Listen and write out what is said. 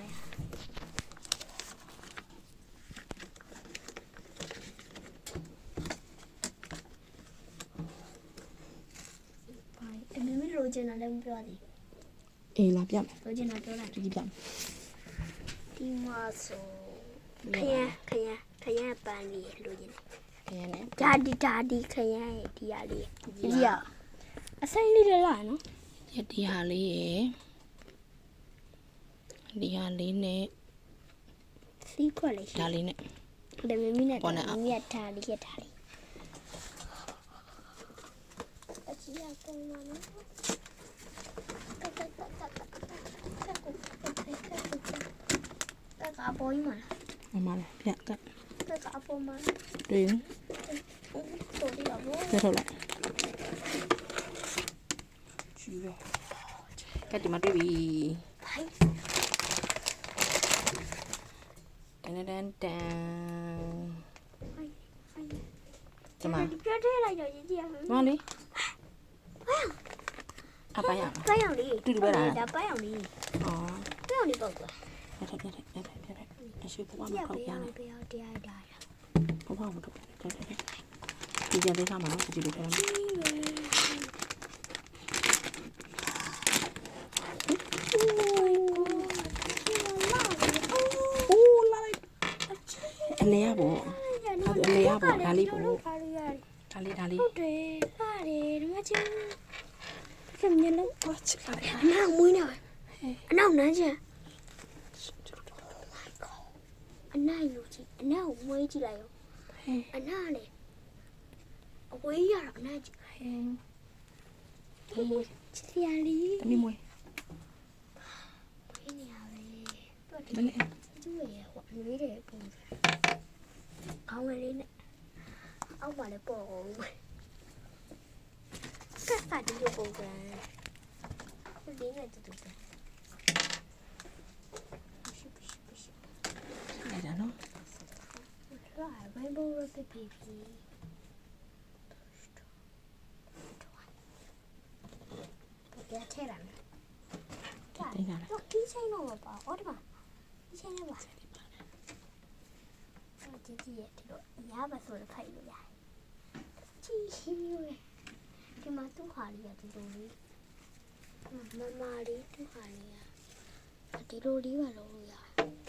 မယ်အမေမလိုချင်တာလည်းမပြောသေး အေးလာပြမယ် လိုချင်တာပြောလိုက် ဒီပြမယ် ဒီမှာဆိုခရမ်းပန်းလေးလိုချင်တယ် ခရမ်းနဲ့ ဒါဒီခရမ်းရဲ့ဒီဟာလေးဒီကအစိမ်းလေးတွေလာနော် ဒီဟာလေးရယ်ဒီဟာလေးနဲ့ စီးခွက်လေးရှိ ဒါလေးနဲ့ တယ်မမီနဲ့မမီကထားလေးအကြီးအကုန်လာနော်တကအပေါ်ကြီးမလား မမလေးပြကတ် တကအပေါ်မှာ တွေ့ရင် ဆိုဒီတော့ဘော ပြထုတ်လိုက်ချီပဲကတ်ဒီမှာတွေ့ပြီ ဖိုင် တန်တန်တန် ဖိုင် ဒီမှာ ဒီပြတဲ့လိုက်တော့ကြီးကြီးရမယ် မလေးအပန်းရ ပန်းရောင်လေးဒါပန်းရောင်လေး အော် ပန်းရောင်လေးပေါ့ကွာ ပြအရှိဘဝမှာခောက်ပြနေ တရားတရားဒါ ဘဝမှာတော့ဒီကြတဲ့ခါမှာတော့ဒီလိုပြောနေအိုးလာလိုက်အလဲရပေါ့အလဲရပေါ့ဒါလေးပေါ့ဒါလေး ဟုတ်တယ်ပါတယ်ဒီမှာချင်းကမြင်လို့ ဘာချလာလဲ အနောက်မွေးနေအနောက်နန်းချင်အနောက်ယူကြည့်အနောက်မွေးကြည့်လိုက်ရောအနောက်လေအဝေးရတော့အနောက်ကြည့်ချစ်ရလီ တမီမွေး ဝေးနေရပဲတော့ဒီ မလေး ကျူးရဟိုအနွေးတဲ့ပုံစံခေါင်းဝဲလေးနဲ့အောက်မှာလည်းပေါ်အောင်ကတ်တာဒီလိုပုံစံဒီနဲ့တူတူပဲရှိ လိုက်တာနော် Try rainbow rabbit baby. Yeah, tear them. တင်းလာ Look, he's saying all about. What about? He's saying about. Oh, did you get to go? Yeah, but sort of pay you. Gee, you. The man too hard yet to do it. Mamma, too hard. I did all the way.